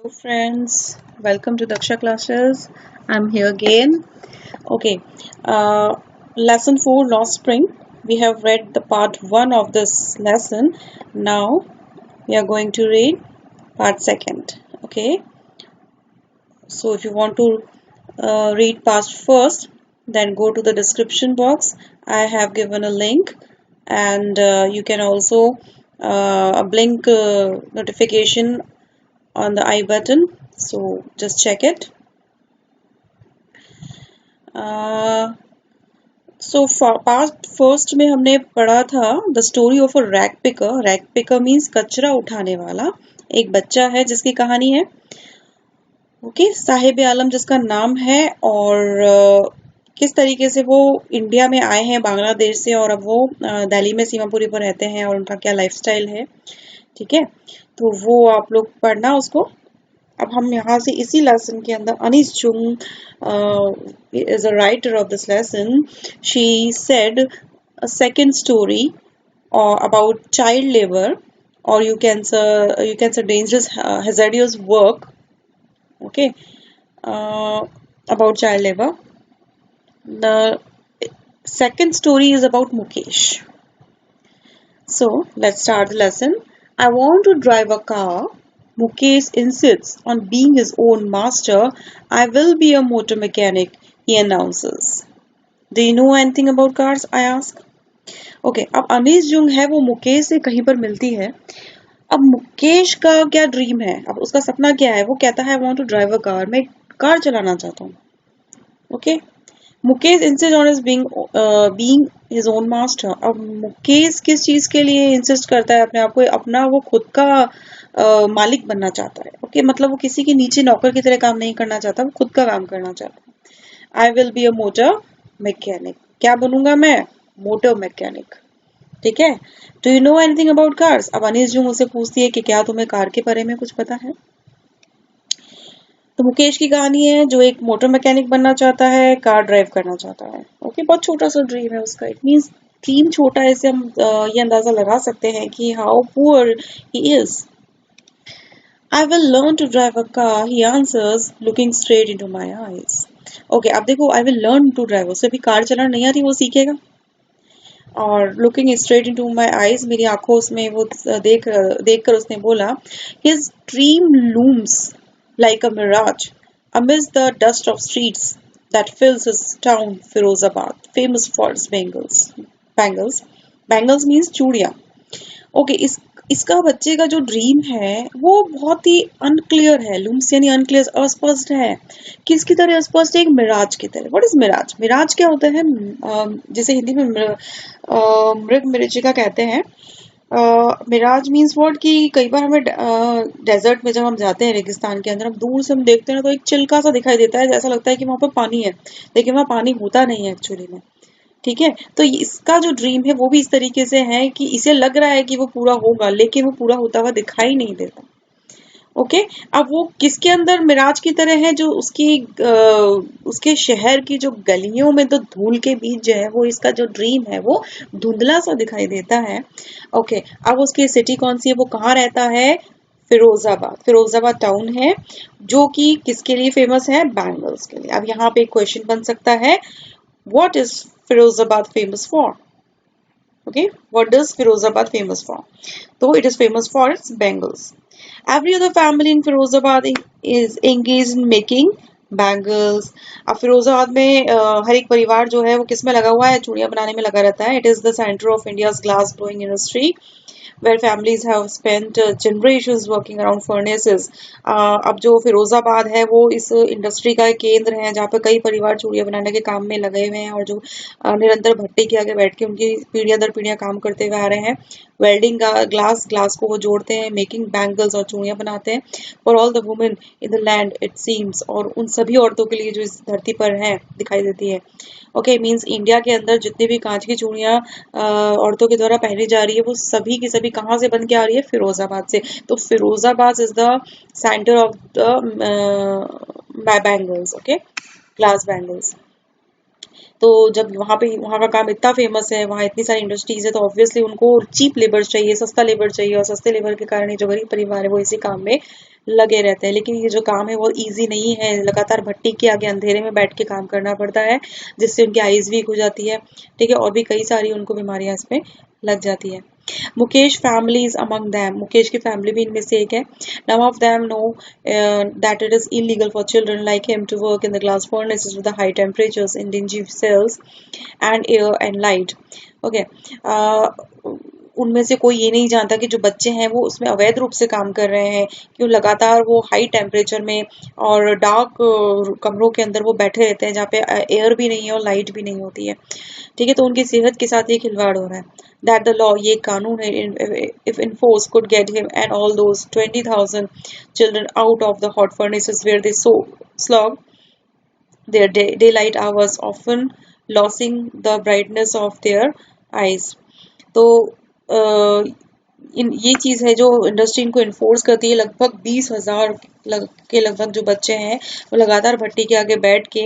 Hello friends, welcome to Daksha classes. I'm here again. Okay, lesson 4 Lost Spring. We have read the part 1 of this lesson. Now we are going to read part 2nd. Okay, so if you want to read part first, then go to the description box. I have given a link, and you can also a blink notification on the I button, so just check it. So part first में हमने पढ़ा था the story of a rag picker. Rag picker means कचरा उठाने वाला. एक बच्चा है जिसकी कहानी है. ओके, साहिब आलम जिसका नाम है, और किस तरीके से वो इंडिया में आए हैं बांग्लादेश से, और अब वो दिल्ली में सीमापुरी पर रहते हैं, और उनका क्या लाइफस्टाइल है. ठीक है, तो वो आप लोग पढ़ना उसको. अब हम यहाँ से इसी लेसन के अंदर Anees Jung is a writer of this lesson. She said a second story about child labor, or you can say dangerous hazardous work. Okay, about child labor. The second story is about Mukesh. So let's start the lesson. I want to drive a car. Mukesh insists on being his own master. I will be a motor mechanic, he announces. Do you know anything about cars? I ask. Okay, अब Anees Jung है वो मुकेश से कहीं पर मिलती है. अब मुकेश का क्या ड्रीम है, अब उसका सपना क्या है. वो कहता है I want to drive a car. मैं कार चलाना चाहता हूँ. Okay, Mukesh insist on being his own master. अब मुकेश किस चीज के लिए इंसिस्ट करता है अपने आप को, अपना वो खुद का मालिक बनना चाहता है. ओके, मतलब वो किसी के नीचे नौकर की तरह काम नहीं करना चाहता, वो खुद का काम करना चाहता है. I will be a motor mechanic. क्या बनूंगा मैं? Motor mechanic. ठीक है. Do you know anything about cars? अब अनीस जुंग उसे पूछती है कि क्या तुम्हें कार के बारे में कुछ पता है. तो मुकेश की कहानी है, जो एक मोटर मैकेनिक बनना चाहता है, कार ड्राइव करना चाहता है. ओके, बहुत छोटा सा ड्रीम है उसका. इट मीन्स ड्रीम छोटा है, इससे हम ये अंदाजा लगा सकते हैं कि how poor he is. I will learn to drive a car, he answers, looking straight into my eyes. Okay, अब देखो, I will learn to drive. उसे भी कार चलाना नहीं आती, वो सीखेगा. और looking straight into my eyes, मेरी आंखों में वो देख कर उसने बोला, his dream looms like a mirage amidst the dust of streets that fills his town, Firozabad, famous for its bangles. Bangles means चूड़ियाँ. ओके, इसका बच्चे का जो ड्रीम है वो बहुत ही अनक्लियर है. लूम्स यानी अनक्लियर, अस्पष्ट है. किसकी तरह अस्पष्ट है? एक मिराज की तरह. What is Miraj? मिराज क्या होता है? जिसे हिंदी में मृग मरीचिका कहते हैं. मिराज मीन्स व्हाट, कि कई बार हमें डेजर्ट में जब हम जाते हैं, रेगिस्तान के अंदर, हम दूर से हम देखते हैं ना, तो एक चिल्का सा दिखाई देता है, जैसा लगता है कि वहां पर पानी है, लेकिन वहां पानी होता नहीं है एक्चुअली में. ठीक है, तो इसका जो ड्रीम है वो भी इस तरीके से है कि इसे लग रहा है कि वो पूरा होगा, लेकिन वो पूरा होता हुआ दिखाई नहीं देता. ओके, अब वो किसके अंदर मिराज की तरह है? जो उसके शहर की जो गलियों में तो धूल के बीच जो है, वो इसका जो ड्रीम है वो धुंधला सा दिखाई देता है. ओके, अब उसकी सिटी कौन सी है, वो कहाँ रहता है? फिरोजाबाद. फिरोजाबाद टाउन है, जो कि किसके लिए फेमस है? बैंगल्स के लिए. अब यहाँ पे एक क्वेश्चन बन सकता है, what is Firozabad famous for? Okay, what does Firozabad famous for? So it is famous for its bangles. Every other family in Firozabad is engaged in making bangles. अब फिरोजाबाद में हर एक परिवार जो है वो किस में लगा हुआ है? चूड़ियां बनाने में लगा रहता है. It is the center of India's glass blowing industry, where families have spent generations working around furnaces. अब जो फिरोजाबाद है वो इस इंडस्ट्री का केंद्र है, जहाँ पे कई परिवार चूड़ियां बनाने के काम में लगे हुए हैं, और जो निरंतर भट्टी के आगे बैठ के उनकी पीढ़ियां दर पीढ़ियां काम करते हुए आ रहे हैं. वेल्डिंग ग्लास को वो जोड़ते हैं, मेकिंग बैंगल्स और चूड़ियां बनाते हैं. For all the women in the land it seems, और उन सभी औरतों के लिए जो इस धरती पर हैं दिखाई देती है. ओके, मीन्स इंडिया के अंदर जितनी भी कांच की चूड़ियां औरतों के द्वारा पहनी जा रही है, वो सभी की सभी कहाँ से बन के आ रही है? फिरोजाबाद से. तो Firozabad is the centre of the bangles. Okay, glass bangles. तो जब वहाँ का काम इतना फेमस है, वहाँ इतनी सारी इंडस्ट्रीज है, तो ऑब्वियसली उनको चीप लेबर चाहिए, सस्ता लेबर चाहिए, और सस्ते लेबर के कारण जो गरीब परिवार है वो इसी काम में लगे रहते हैं। लेकिन ये जो काम है वो इजी नहीं है, लगातार भट्टी के आगे अंधेरे में बैठ के काम करना पड़ता है, जिससे उनकी आईज वीक हो जाती है, ठीक है, और भी कई सारी उनको बीमारियां इसमें लग जाती है। Mukesh family is among them, Mukesh की फैमिली भी इनमें से एक है। None of them know that it is illegal for children like him to work in the glass furnaces with the high temperatures in dingy cells and air and light. Okay, उनमें से कोई ये नहीं जानता कि जो बच्चे हैं वो उसमें अवैध रूप से काम कर रहे हैं, क्यों लगातार वो हाई टेम्परेचर में और डार्क कमरों के अंदर वो बैठे रहते हैं, जहाँ पे एयर भी नहीं है और लाइट भी नहीं होती है, ठीक है। तो उनकी सेहत के साथ ये खिलवाड़ हो रहा है। दैट द लॉ, ये कानून है, if enforce could get him and all those 20,000 children out of the hot furnaces where they so slog their daylight hours, often losing the brightness of their eyes. तो ये चीज है जो industry इनको enforce करती है। लगभग 20,000 के लगभग जो बच्चे हैं वो लगातार भट्टी के आगे बैठ के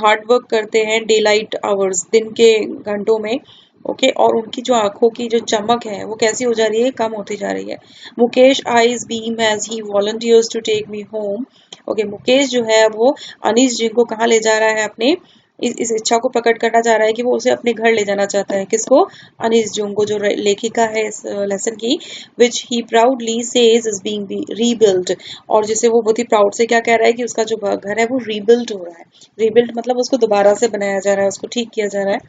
हार्ड वर्क करते हैं डे लाइट आवर्स, दिन के घंटों में, ओके। और उनकी जो आंखों की जो चमक है वो कैसी हो जा रही है, कम होती जा रही है। Mukesh eyes beam as he volunteers to take me home. Okay, Mukesh जो है वो अनीस जी को कहाँ ले जा रहा है, अपने इस इच्छा को प्रकट करना चाह रहा है कि वो उसे अपने घर ले जाना चाहता है। किसको? अनीस जुंग को, जो लेखिका है इस लेसन की, which he proudly says is being rebuild, और जिसे वो बहुत ही प्राउड से क्या कह रहा है कि उसका जो घर है वो रीबिल्ड हो रहा है। रीबिल्ड मतलब उसको दोबारा से बनाया जा रहा है, उसको ठीक किया जा रहा है।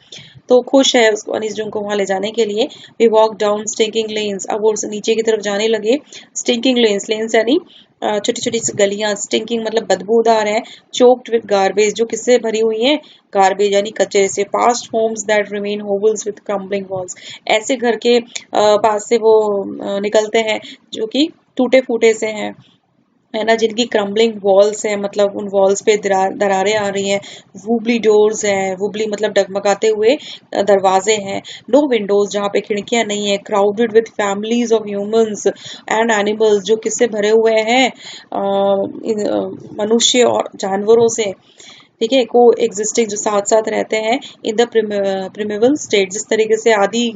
तो खुश है उसको अनीस जुंग को वहां ले जाने के लिए। We walk down stinking lanes, अब वो नीचे की तरफ जाने लगे। स्टिंकिंग लेन्स, लेन्स यानी छोटी छोटी सी गलियां, स्टिंकिंग मतलब बदबूदार है। चोक्ड विद गार्बेज, जो किससे भरी हुई है, गार्बेज यानी कचरे से। Past homes that remain hovels with crumbling walls, ऐसे घर के पास से वो निकलते हैं जो कि टूटे फूटे से हैं, है ना, जिनकी क्रम्बलिंग वॉल्स है, मतलब उन वॉल्स पे दरारें आ रही हैं। वुबली डोर्स हैं, वुबली मतलब डगमगाते हुए दरवाजे हैं। नो विंडोज, जहाँ पे खिड़कियां नहीं है। Crowded with families of humans and animals, जो किससे भरे हुए हैं, मनुष्य और जानवरों से, ठीक है, को एग्जिस्टिंग, जो साथ साथ रहते हैं। इन द प्रिमेबल स्टेट, जिस तरीके से आदि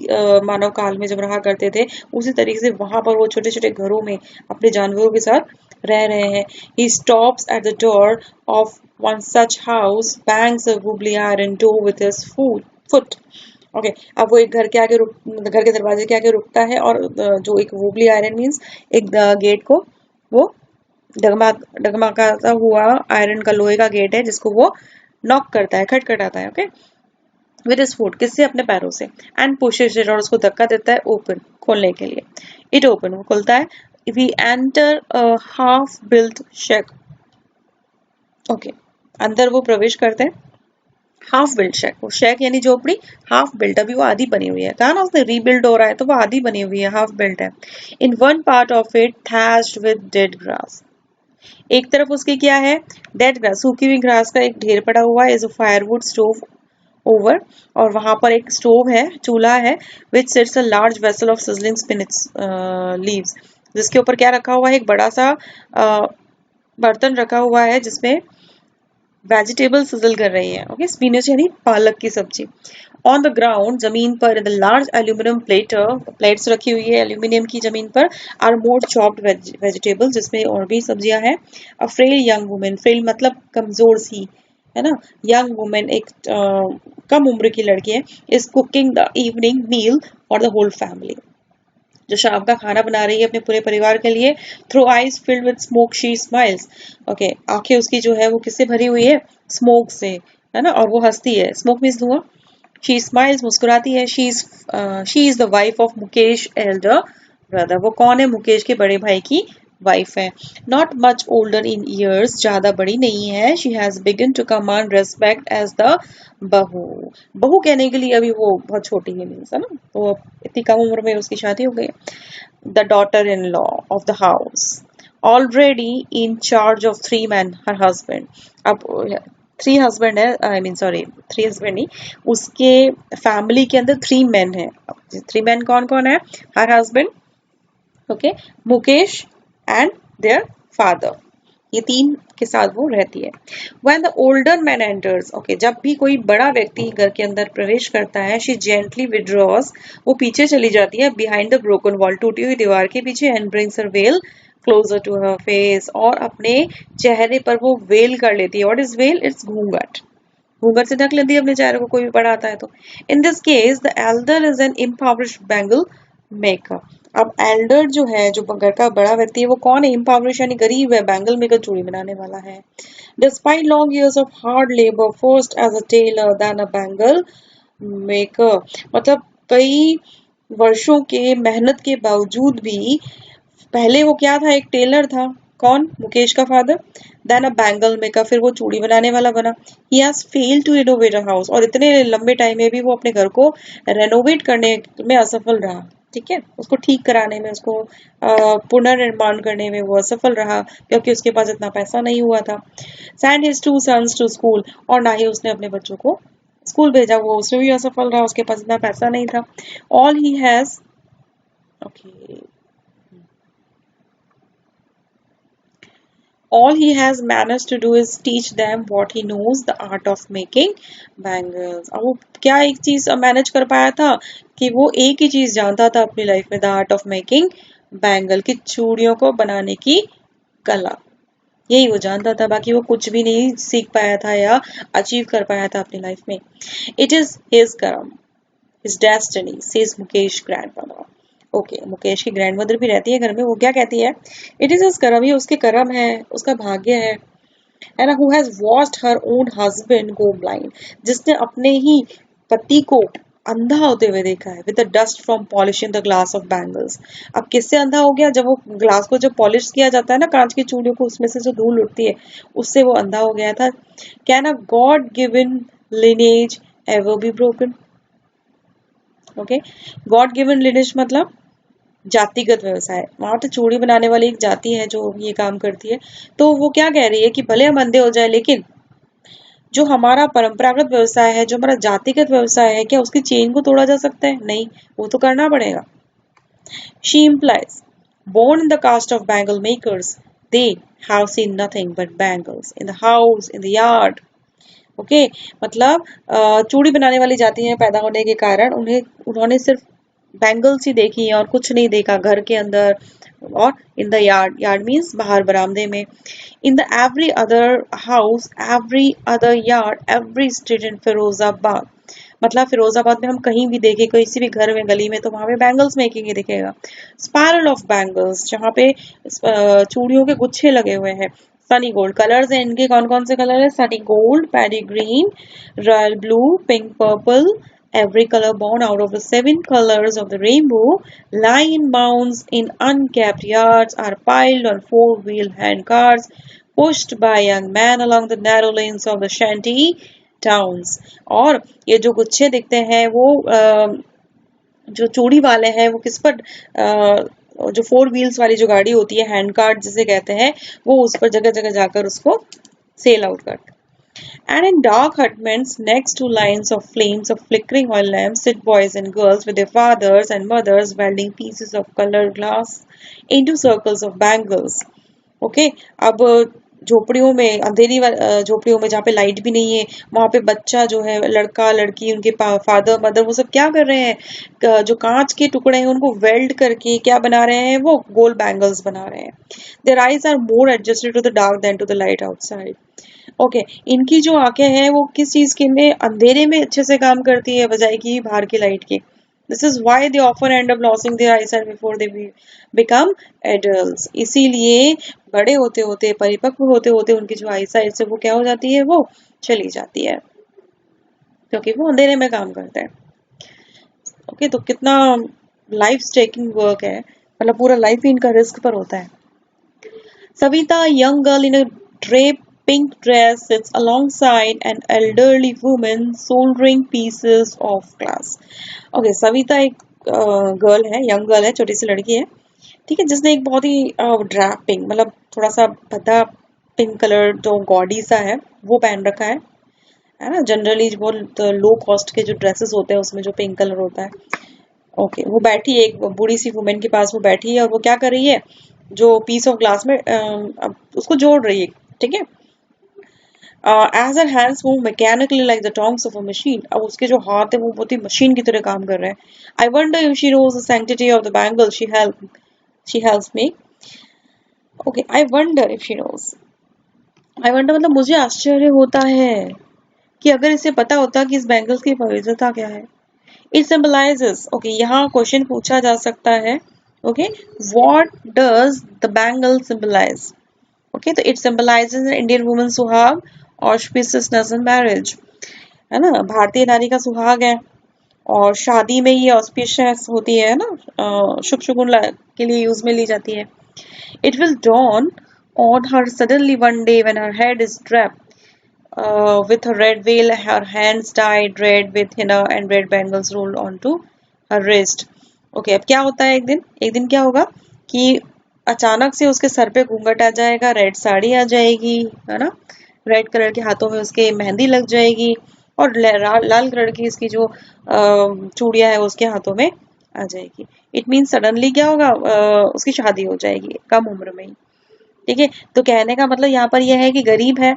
मानव काल में जब रहा करते थे, उसी तरीके से वहां पर वो छोटे छोटे घरों में अपने जानवरों के साथ रह रहे हैं। He stops at the door of one such house, bangs a wobbly iron door with his foot. Okay, अब वो एक घर के आगे घर के दरवाजे के आगे रुकता है, और जो एक वुबली आयरन मीन्स एक गेट को वो डगमगाता हुआ आयरन का, लोहे का गेट है, जिसको वो नॉक करता है, खटखटाता है, ओके, विद हिज फुट, किससे? अपने पैरों से। एंड पुशेस इट, और उसको धक्का देता है ओपन, खोलने के लिए। इट ओपन, वो खुलता है। We enter a half built shack, okay, अंदर वो प्रवेश करते हैं। हाफ बिल्ट शेक, वो शेक यानी झोपड़ी, हाफ बिल्ट, अभी वो आधी बनी हुई है। कहा ना उसने रीबिल्ड हो रहा है, तो वो आधी बनी हुई है, हाफ बिल्ट है। In one part of it thatched with dead grass, एक तरफ उसकी क्या है, डेड ग्रास, सूखी हुई घास का एक ढेर पड़ा हुआ है। इज फायरवुड स्टोव ओवर, और वहां पर एक स्टोव है, चूल्हा है। Which sits a large vessel of sizzling spinach leaves, जिसके ऊपर क्या रखा हुआ है, एक बड़ा सा बर्तन रखा हुआ है, जिसमें वेजिटेबल सिजल कर रही है, ओके, स्पिनच यानी पालक की सब्जी। ऑन द ग्राउंड, जमीन पर, the large aluminium platter, plates रखी हुई है एल्यूमिनियम की जमीन पर, आर मोर चॉप्ड वेजिटेबल, जिसमें और भी सब्जियां हैं। अ फ्रेल यंग वुमेन, फ्रेल मतलब कमजोर सी, है ना, यंग वुमेन एक कम उम्र की लड़की है, is cooking the evening meal for the whole family, जो शाम का खाना बना रही है अपने पूरे परिवार के लिए। Through eyes filled with smoke she smiles, okay, आंखें उसकी जो है वो किससे भरी हुई है, स्मोक से, है ना, और वो हंसती है। स्मोक मीन्स धुआं। शी स्माइल्स, मुस्कुराती है। She is the wife of Mukesh Elder brother, वो कौन है, मुकेश के बड़े भाई की वाइफ है। Not much older in years, ज्यादा बड़ी नहीं है। She has begun to command respect as the bahu, बहू कहने के लिए अभी वो बहुत छोटी है, मीन्स, है ना, तो इतनी कम उम्र में उसकी शादी हो गई। The daughter in law of the house, already in charge of 3 men, her husband, अब 3 हस्बैंड है, आई मीन सॉरी 3 हस्बैंड नहीं, उसके फैमिली के अंदर 3 men है। 3 men कौन कौन है, her husband, okay, Mukesh and their father, ये 3 के साथ वो रहती है। When the older man enters, okay, जब भी कोई बड़ा व्यक्ति घर के अंदर प्रवेश करता है, she gently withdraws, वो पीछे चली जाती है, behind the broken wall, टूटी हुई दीवार के पीछे, and brings her veil closer to her face, और अपने चेहरे पर वो वेल कर लेती है. What is well? इट्स घूंघट. घूंघट से ढक लेती है अपने चेहरे को, कोई भी पढ़ाता है तो. In this case the elder is an impoverished bangle maker. अब एल्डर जो है, जो घर का बड़ा व्यक्ति है, वो कौन है? इम्पावरिश यानी गरीब है, बैंगल मेकर चूड़ी बनाने वाला है. Despite long years of hard labour, first as a tailor then a bangle maker. मतलब कई वर्षों के मेहनत के बावजूद भी पहले वो क्या था? एक टेलर था. कौन? मुकेश का father. Then a bangle maker, फिर वो चूड़ी बनाने वाला बना. He has failed to renovate a house, और इतने लंबे टाइम में भी वो अपने घर को रेनोवेट करने में असफल रहा. ठीक है, उसको ठीक कराने में, उसको पुनर्निर्माण करने में वो असफल रहा, क्योंकि उसके पास इतना पैसा नहीं हुआ था. Send his two sons to school, और ना ही उसने अपने बच्चों को स्कूल भेजा, वो उसमें भी असफल रहा, उसके पास इतना पैसा नहीं था. All he has okay all he has managed to do is teach them what he knows, the art of making bangles. अब वो क्या एक चीज मैनेज कर पाया था कि वो एक ही चीज जानता था अपनी लाइफ में, the art of making bangle, की चूड़ियों को बनाने की कला. यही वो जानता था, बाकी वो कुछ भी नहीं सीख पाया था या अचीव कर पाया था अपनी लाइफ में. इट इज हिज कर्म, his destiny, says Mukesh grandmother. Okay, Mukesh की ग्रैंडमदर भी रहती है घर में. वो क्या कहती है? इट इज हिज कर्म, ये उसके कर्म है, उसका भाग्य है ना. Who has watched her own husband go blind, जिसने अपने ही पति को अंधा होते हुए देखा है. With the dust from polishing the glass of bangles. अब किससे अंधा हो गया? जब वो ग्लास को जब पॉलिश किया जाता है ना, कांच की चूड़ियों को, उसमें से जो धूल उठती है, उससे वो अंधा हो गया था. Can a God given lineage ever be broken? Okay, God given lineage मतलब जातिगत व्यवसाय. वहां तो चूड़ी बनाने वाली एक जाति है जो ये काम करती है. तो वो क्या कह रही है कि भले हम अंधे हो जाए, लेकिन जो हमारा परंपरागत व्यवसाय है, जो हमारा जातिगत व्यवसाय है, क्या उसकी चेन को तोड़ा जा सकता है? नहीं, वो तो करना पड़ेगा. She implies born in the caste of bangle makers, they have seen nothing but bangles in the house, in the yard. Okay, मतलब चूड़ी बनाने वाली जाति में पैदा होने के कारण उन्होंने सिर्फ बैंगल्स ही देखी है और कुछ नहीं देखा घर के अंदर. और in the yard, yard means बाहर बरामदे में. In the every other house, every other yard, every street in Firozabad. मतलब फिरोजाबाद में हम कहीं भी देखें, किसी भी घर में, गली में, तो वहां पे बैंगल्स मेकिंग ही दिखेगा. स्पायरल ऑफ बैंगल्स, जहाँ पे चूड़ियों के गुच्छे लगे हुए हैं. सनी गोल्ड, कलर्स हैं इनके, कौन कौन से कलर है? Sunny gold, paddy green, royal blue, pink, purple. Every color born out of the 7 colors of the rainbow lie in mounds in uncapped yards, are piled on 4-wheel hand cars pushed by young men along the narrow lanes of the shanty towns. और ये जो गुच्छे दिखते हैं वो जो चूड़ी वाले हैं, वो किस पर जो 4 व्हील्स वाली जो गाड़ी होती है, हैंड कार्ट जिसे कहते हैं, वो उस पर जगह जगह जाकर उसको सेल आउट करते हैं. And in dark hutments next to lines of flames of flickering oil lamps sit boys and girls with their fathers and mothers welding pieces of colored glass into circles of bangles. Okay, अब झोपड़ियों में, अंधेरी झोपड़ियों में जहाँ पे light भी नहीं है, वहां पे बच्चा जो है, लड़का लड़की, उनके फादर मदर, वो सब क्या कर रहे हैं? जो कांच के टुकड़े हैं उनको वेल्ड करके क्या बना रहे हैं? वो गोल्ड बैंगल्स बना रहे हैं. Their eyes are more adjusted to the dark than to the light outside. Okay, इनकी जो आंखें हैं वो किस चीज के में? अंधेरे में अच्छे से काम करती है बजाय कि बाहर की लाइट की. This is why they often end up losing their eyesight before they become adults. इसीलिए बड़े होते होते, परिपक्व होते होते उनकी जो आईसाइट से वो क्या हो जाती है? वो चली जाती है, क्योंकि वो अंधेरे में काम करते हैं. ओके, तो कितना लाइफ स्टेकिंग वर्क है, मतलब पूरा लाइफ ही इनका रिस्क पर होता है. Savita, a young girl in a draped pink dress, sits alongside an elderly woman soldering pieces of glass. Okay, Savita एक गर्ल है, यंग गर्ल है, छोटी सी लड़की है, ठीक है, जिसने एक बहुत ही ड्रैप पिंक, मतलब थोड़ा सा भद्दा पिंक कलर जो गॉडी सा है वो पहन रखा है ना. जनरली बहुत लो कॉस्ट के जो ड्रेसेस होते हैं उसमें जो पिंक कलर होता है. ओके, वो बैठी है, एक बूढ़ी सी वुमेन के पास वो बैठी है, और वो क्या कर रही है? जो पीस ऑफ ग्लास में उसको जोड़ रही है. ठीक है, as her hands move mechanically like the tongs of a machine. अब उसके जो हाथ है वो बहुत ही मशीन की तरह काम कर रहे हैं. I wonder if she knows the sanctity of the bangle she helps me. Okay, I wonder if she knows. I wonder मतलब मुझे आश्चर्य होता है कि अगर इसे पता होता कि इस बैंगल्स की पवित्रता क्या है। इट सिंबलाइजेस, ओके, यहाँ क्वेश्चन पूछा जा सकता है। Okay, what does the bangle symbolise? Okay, तो it symbolises Indian woman suhag, auspiciousness in marriage, है ना, भारतीय नारी का सुहाग है, और शादी में ये ऑस्पिशियस होती है ना, शुभ शुगुन के लिए यूज में ली जाती है। It will dawn on her suddenly one day when her head is draped with a red veil, her hands dyed red with henna and red bangles rolled onto her wrist. Okay, अब क्या होता है, एक दिन क्या होगा कि अचानक से उसके सर पे घूंघट आ जाएगा, रेड साड़ी आ जाएगी, है ना, रेड कलर के हाथों में उसके मेहंदी लग जाएगी, और लाल कलर की इसकी जो चूड़ियां है उसके हाथों में आ जाएगी। इट मीन सडनली क्या होगा, उसकी शादी हो जाएगी कम उम्र में ही। ठीक है, तो कहने का मतलब यहाँ पर यह है कि गरीब है,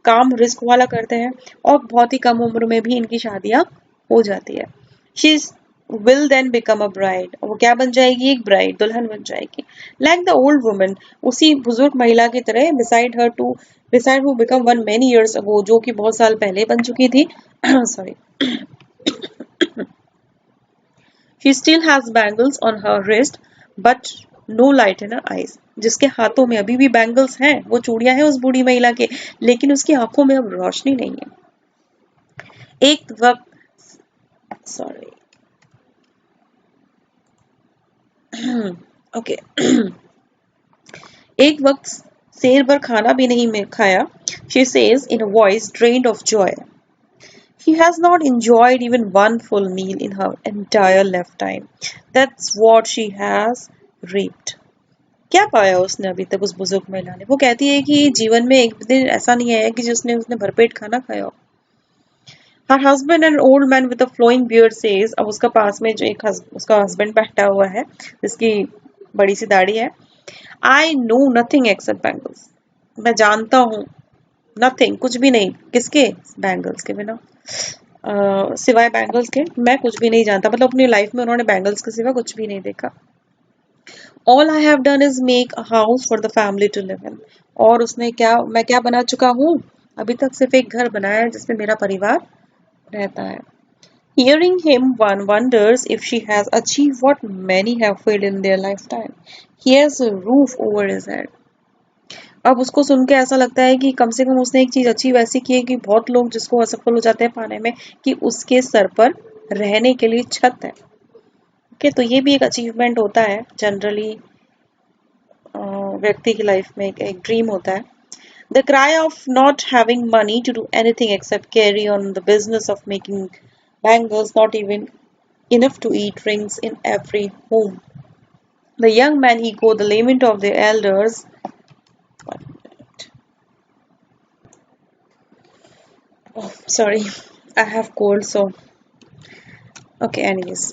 काम रिस्क वाला करते हैं, और बहुत ही कम उम्र में भी इनकी शादियां हो जाती है। She will then become a bride, वो क्या बन जाएगी, एक ब्राइड, दुल्हन बन जाएगी। लाइक द ओल्ड वुमन, उसी बुजुर्ग महिला की तरह, beside who become one many years ago, जो कि बहुत साल पहले बन चुकी थी। Sorry. She still has bangles on her wrist but no light in her eyes, जिसके हाथों में अभी भी बैंगल्स हैं, वो चूड़ियां हैं उस बूढ़ी महिला के, लेकिन उसकी आंखों में अब रोशनी नहीं है। एक वक्त, सॉरी, ओके, एक वक्त शेर भर खाना भी नहीं खाया, she says in a voice drained of Joy. She has not enjoyed even one full meal in her entire lifetime. That's what she has reaped. क्या पाया उसने अभी तक, उस बुजुर्ग महिला ने? वो कहती है कि जीवन में एक दिन ऐसा नहीं आया कि जिसने उसने भरपेट खाना खाया हो। Her husband, an old man with a flowing beard, says, अब उसका पास में जो उसका हस्बैंड बैठा हुआ है जिसकी बड़ी सी दाढ़ी है, I know nothing except bangles. मैं जानता हूँ नथिंग, कुछ भी नहीं, किसके, बैंगल्स के बिना, सिवाय बैंगल्स के मैं कुछ भी नहीं जानता। मतलब अपनी लाइफ में उन्होंने बैंगल्स के सिवा कुछ भी नहीं देखा। All I have done is make a house for the family to live in, और उसने क्या, मैं क्या बना चुका हूँ, अभी तक सिर्फ एक घर बनाया है जिसमें मेरा परिवार रहता है। Hearing him, one wonders if she has achieved what many have failed in their lifetime. He has a roof over his head. अब उसको सुन के ऐसा लगता है कि कम से कम उसने एक चीज अच्छी वैसी की है कि बहुत लोग जिसको असफल हो जाते हैं पाने में, कि उसके सर पर रहने के लिए छत है। ओके, तो ये भी एक अचीवमेंट होता है जनरली, व्यक्ति की लाइफ में एक ड्रीम होता है। The cry of not having money to do anything except carry on the business of making bangles, not even enough to eat rings in every home. The young man echoed the lament of the elders. Oh, sorry, I have cold, so okay. Anyways,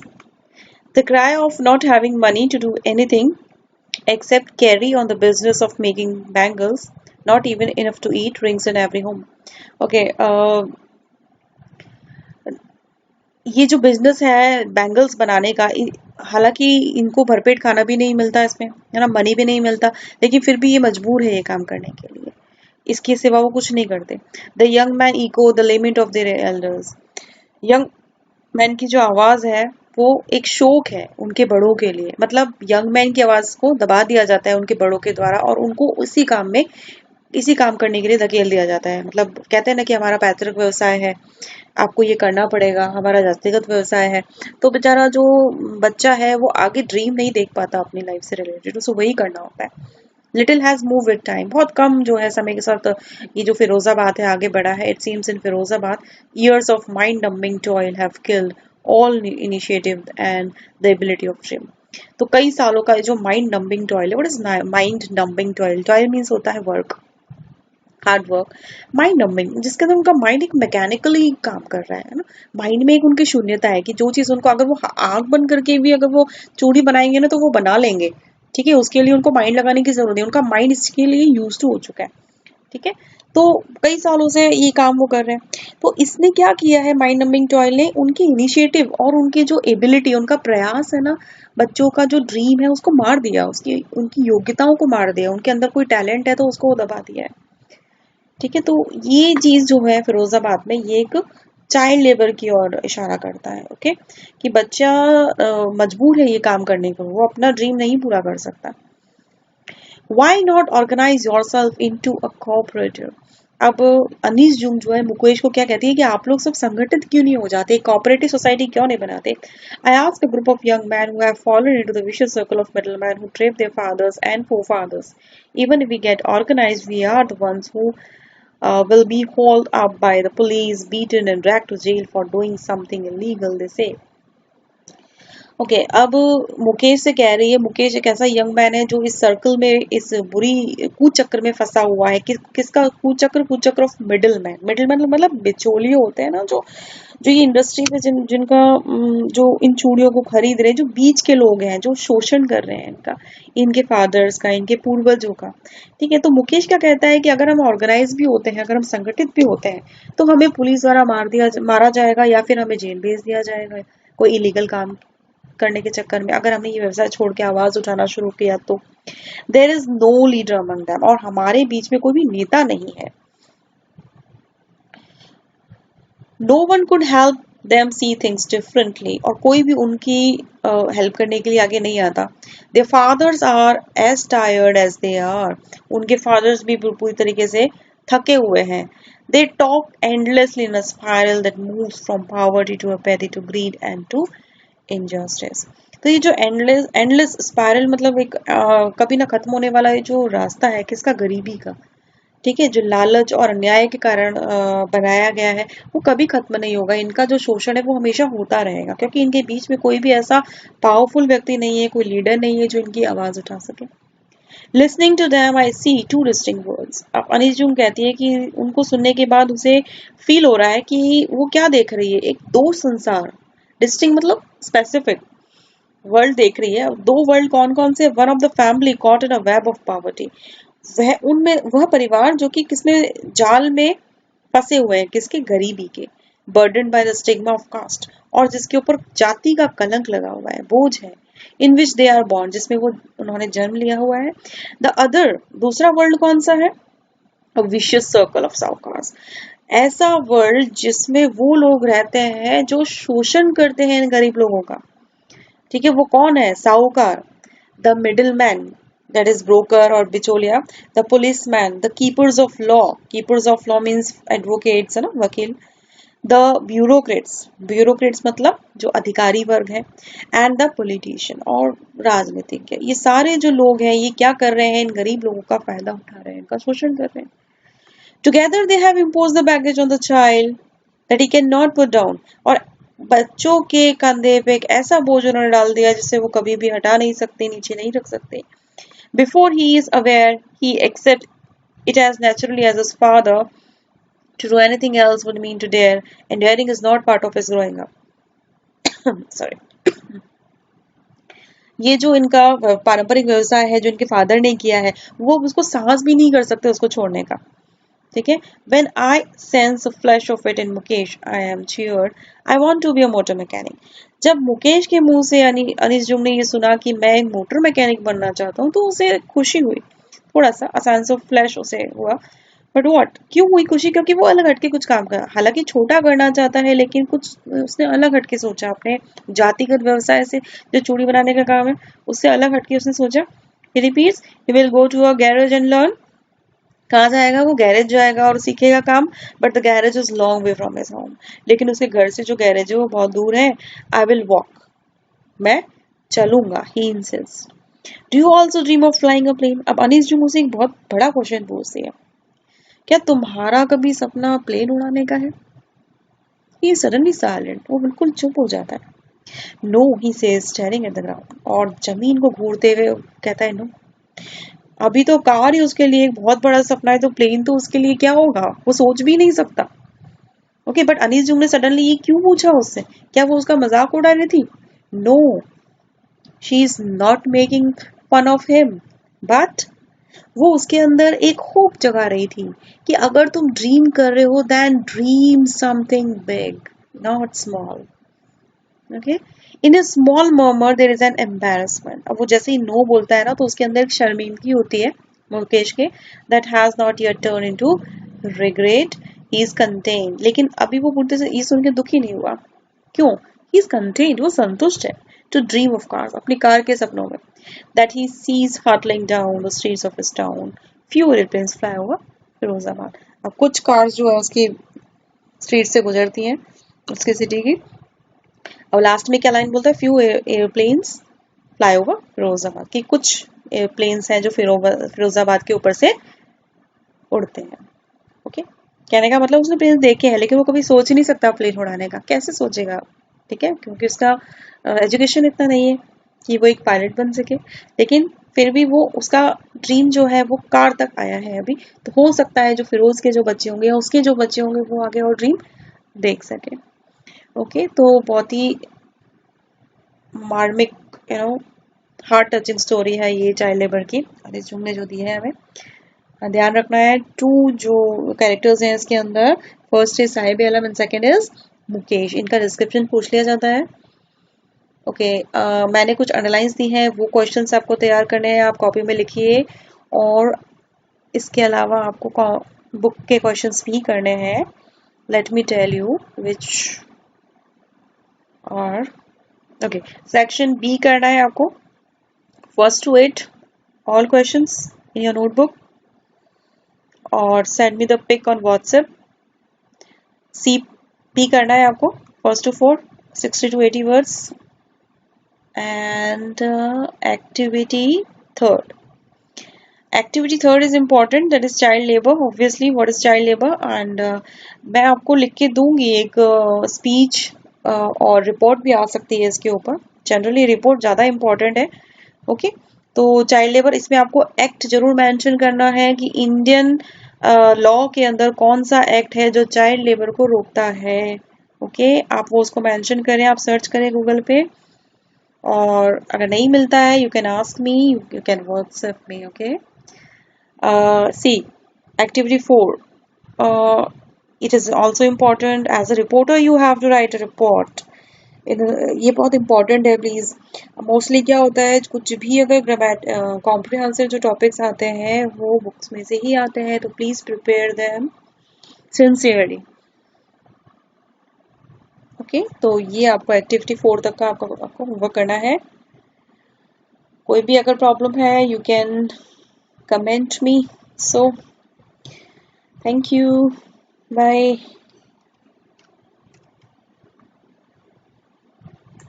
the cry of not having money to do anything except carry on the business of making bangles, not even enough to eat, rings in every home. Okay, ये जो business है bangles बनाने का, हालांकि इनको भरपेट खाना भी नहीं मिलता इसमें, है ना, मनी भी नहीं मिलता, लेकिन फिर भी ये मजबूर है ये काम करने के लिए, इसके सिवा वो कुछ नहीं करते। The young man echo the limit of their elders, young man की जो आवाज है वो एक शोक है उनके बड़ों के लिए, मतलब यंग मैन की आवाज को दबा दिया जाता है उनके बड़ों के द्वारा, और उनको इसी काम करने के लिए धकेल दिया जाता है। मतलब कहते हैं ना कि हमारा पैतृक व्यवसाय है, आपको ये करना पड़ेगा, हमारा व्यक्तिगत व्यवसाय है, तो बेचारा जो बच्चा है वो आगे ड्रीम नहीं देख पाता अपनी लाइफ से रिलेटेड, उसे वही करना होता है। Little has move with time, बहुत कम जो है समय के साथ ये जो फिरोजाबाद है आगे बढ़ा है। It seems in Firozabad years of mind dumping toil have killed all initiative and the ability of dream. तो कई सालों का जो माइंड डंपिंग टॉयल है, what is mind dumping toil? Toil means होता है work, hard work. Mind numbing, जिसके अंदर उनका माइंड एक मैकेनिकली काम कर रहा है ना, माइंड में एक उनकी शून्यता है कि जो चीज उनको, अगर वो आंख बंद करके भी अगर वो चूड़ी बनाएंगे ना तो वो बना लेंगे, ठीक है, उसके लिए उनको माइंड लगाने की जरूरत है, उनका माइंड इसके लिए यूज टू हो चुका है, ठीक है। तो कई सालों से ये काम वो कर रहे हैं। तो इसने क्या किया है, माइंड नंबिंग टॉयल ने, उनकी इनिशिएटिव और उनकी जो एबिलिटी, उनका प्रयास है ना, बच्चों का जो ड्रीम है उसको मार दिया, उसकी उनकी योग्यताओं को मार दिया, उनके अंदर कोई टैलेंट है तो उसको दबा दिया है। ठीक है, तो ये चीज जो है फिरोजाबाद में, ये एक चाइल्ड लेबर की ओर इशारा करता है। ओके, कि बच्चा मजबूर है ये काम करने को, वो अपना ड्रीम नहीं पूरा कर सकता। Why not organize yourself into a cooperative? अब अनीस जुम जो है मुकेश को क्या कहती है कि आप लोग सब संगठित क्यों नहीं हो जाते, कोऑपरेटिव सोसाइटी क्यों नहीं बनाते? I asked a group of young men who have fallen into the vicious circle of middlemen who trap their fathers and forefathers. Even if we get organized, we are the ones who will be hauled up by the police, beaten and dragged to jail for doing something illegal, they say. Okay अब मुकेश से कह रही है, मुकेश एक ऐसा young man है जो इस सर्कल में, इस बुरी कूचक्र में फंसा हुआ है। किसका कूचक्र? कूचक्र ऑफ मिडिल मैन मतलब बिचौलिए होते हैं ना, जो जो ये इंडस्ट्री में जिनका जो इन चूड़ियों को खरीद रहे हैं, जो बीच के लोग हैं, जो शोषण कर रहे हैं इनका, इनके फादर्स का, इनके पूर्वजों का। ठीक है, तो मुकेश क्या कहता है कि अगर हम ऑर्गेनाइज भी होते हैं, अगर हम संगठित भी होते हैं, तो हमें पुलिस द्वारा मारा जाएगा या फिर हमें जेल भेज दिया जाएगा कोई इलीगल काम करने के चक्कर में। अगर हमने ये व्यवसाय छोड़ के आवाज उठाना शुरू किया तो there is no leader among them, और हमारे बीच में कोई भी नेता नहीं है। No one could help them see things differently, और कोई भी उनकी हेल्प करने के लिए आगे नहीं आता। Their fathers are as tired as they are, उनके फादर्स भी पूरी तरीके से थके हुए हैं। They talk endlessly in a spiral that moves from poverty to apathy to greed and to injustice. तो ये जो एंडलेस स्पाइरल मतलब एक कभी ना खत्म होने वाला ये जो रास्ता है, किसका? गरीबी का। ठीक है, जो लालच और अन्याय के कारण बनाया गया है, वो कभी खत्म नहीं होगा। इनका जो शोषण है वो हमेशा होता रहेगा, क्योंकि इनके बीच में कोई भी ऐसा पावरफुल व्यक्ति नहीं है, कोई लीडर नहीं है जो इनकी आवाज उठा सके। Listening to them I see two distinct worlds. अब अनीस जूम कहती है कि उनको सुनने के बाद उसे फील हो रहा है कि वो क्या देख रही है, एक दो संसार। डिस्टिंक्ट मतलब स्पेसिफिक, वर्ल्ड देख रही है। दो वर्ल्ड कौन कौन से? One of the family caught in a web of poverty, वह उनमें वह परिवार जो कि किसमें? जाल में फंसे हुए हैं, किसके? गरीबी के। Burden by the stigma of caste, और जिसके ऊपर जाति का कलंक लगा हुआ है, बोझ है। इन विच दे आर बॉर्न, जिसमें वो उन्होंने जन्म लिया हुआ है। द अदर, दूसरा वर्ल्ड कौन सा है? अ विशियस सर्कल ऑफ साउकार्स, ऐसा वर्ल्ड जिसमें वो लोग रहते हैं जो शोषण करते हैं इन गरीब लोगों का। ठीक है, वो कौन है? साहूकार, the middle man that is broker और बिचौलिया, the police man, the keepers of law means advocates है ना, वकील। द ब्यूरोक्रेट्स मतलब जो अधिकारी वर्ग है। एंड द पॉलिटिशियन, और राजनीतिज्ञ। ये सारे जो लोग हैं ये क्या कर रहे हैं? इन गरीब लोगों का फायदा उठा रहे हैं, इनका शोषण कर रहे हैं। Together they have imposed the baggage on the child that he cannot put down, और बच्चों के कंधे पे एक ऐसा बोझ उन्होंने डाल दिया जिसे वो कभी भी हटा नहीं सकते, नीचे नहीं रख सकते। Before he is aware, he accepts it as naturally as his father. To do anything else would mean to dare, and daring is not part of his growing up. Sorry. ये जो इनका पारंपरिक व्यवसाय है जो इनके फादर ने किया है, वो उसको साहस भी नहीं कर सकते उसको छोड़ने का। ठीक है, when I sense a flash of it in Mukesh, I am cheered. I want to be a motor mechanic. जब मुकेश के मुंह से अनीस जुम ने ये सुना कि मैं एक मोटर मैकेनिक बनना चाहता हूँ, तो उसे खुशी हुई, थोड़ा सा a sense of flash उसे हुआ। बट व्हाट, क्यों हुई खुशी? क्योंकि वो अलग हटके कुछ काम करा, हालांकि छोटा करना चाहता है लेकिन कुछ उसने अलग हटके सोचा। अपने जातिगत व्यवसाय से, जो चूड़ी बनाने का काम है, उससे अलग हटके उसने सोचा। He repeats, he will go to a garage and learn. कहाँ जाएगा वो? गैरेज जाएगा और सीखेगा काम। But the garage is long way from his home, लेकिन उसके घर से जो गैरेज है वो बहुत दूर है। आई विल वॉक, मैं चलूंगा। He insist. Do you also dream of flying a plane? अब अनीस जो मुझसे एक बहुत बड़ा क्वेश्चन पूछती है, क्या तुम्हारा कभी सपना प्लेन उड़ाने का है? ही सडनली साइलेंट, वो बिल्कुल चुप हो जाता है। No, he says staring at the ground, और जमीन को घूरते हुए कहता है नो। अभी तो कार ही उसके लिए एक बहुत बड़ा सपना है, तो प्लेन तो उसके लिए क्या होगा, वो सोच भी नहीं सकता। ओके, बट अनीस जुम ने सडनली ये क्यों पूछा उससे? क्या वो उसका मजाक उड़ा रही थी? No, she is not making fun of him, but वो उसके अंदर एक होप जगा रही थी कि अगर तुम ड्रीम कर रहे हो, then dream something big, not small. Okay, in a small murmur there is an embarrassment. अब वो जैसे ही नो बोलता है ना तो उसके अंदर एक शर्मिंदगी होती है मुकेश के, that has not yet turn into regret, he is contained. लेकिन अभी वो पूर्ति से ये सुन के दुखी नहीं हुआ, क्यों? ही इज कंटेन्ड, वो संतुष्ट है, टू ड्रीम ऑफ कार्स, अपनी कार के सपनों में, that he sees hurtling down the streets of his town, few airplanes fly over Firozabad. अब कुछ कार्स जो है उसकी स्ट्रीट से गुजरती हैं उसके सिटी की, और लास्ट में क्या लाइन बोलता है, few airplanes fly over Firozabad, की कुछ एयरप्लेन्स हैं जो फिरोजाबाद के ऊपर से उड़ते हैं। ओके, कहने का मतलब उसने प्लेन देखे हैं लेकिन वो कभी सोच ही नहीं सकता प्लेन उड़ाने का, कैसे सोचेगा? ठीक है, क्योंकि उसका एजुकेशन इतना नहीं है कि वो एक पायलट बन सके, लेकिन फिर भी वो उसका ड्रीम जो है वो कार तक आया है अभी, तो हो सकता है जो फिरोज के जो बच्चे होंगे या उसके जो बच्चे होंगे वो आगे और ड्रीम देख सके। ओके, तो बहुत ही मार्मिक, हार्ट टचिंग स्टोरी है ये चाइल्ड लेबर की, और इस जुमले जो दी है हमें ध्यान रखना है। टू जो कैरेक्टर्स हैं इसके अंदर, first is Sahib Alam and second is Mukesh, इनका डिस्क्रिप्शन पूछ लिया जाता है। ओके, मैंने कुछ अंडरलाइंस दी हैं, वो क्वेश्चंस आपको तैयार करने हैं, आप कॉपी में लिखिए, और इसके अलावा आपको बुक के क्वेश्चंस भी करने हैं। Let me tell you which और ओके, सेक्शन बी करना है आपको, first to eight all questions in your notebook, और send me the pic on WhatsApp. C P करना है आपको, first to four 60 to 80 words, and activity third. Activity third is important, that is child labor. Obviously, what is child labor? And मैं आपको लिख के दूंगी एक स्पीच और रिपोर्ट भी आ सकती है इसके ऊपर, जनरली रिपोर्ट ज़्यादा इम्पोर्टेंट है। ओके, तो चाइल्ड लेबर, इसमें आपको एक्ट जरूर मेंशन करना है कि इंडियन लॉ के अंदर कौन सा एक्ट है जो चाइल्ड लेबर को रोकता है। ओके, आप वो उसको मेंशन करें, आप सर्च करें गूगल पे, और अगर नहीं मिलता है you can ask me, you can WhatsApp me. Okay, see activity 4, it is also important, as a reporter you have to write a report। ये बहुत इंपॉर्टेंट है प्लीज। मोस्टली क्या होता है, कुछ भी अगर कॉम्प्रिहेंसिव जो टॉपिक्स आते हैं वो बुक्स में से ही आते हैं, तो please prepare them sincerely. Okay, तो ये आपको एक्टिविटी 4 तक का आपको होमवर्क करना है। कोई भी अगर प्रॉब्लम है you can comment me. So thank you, bye.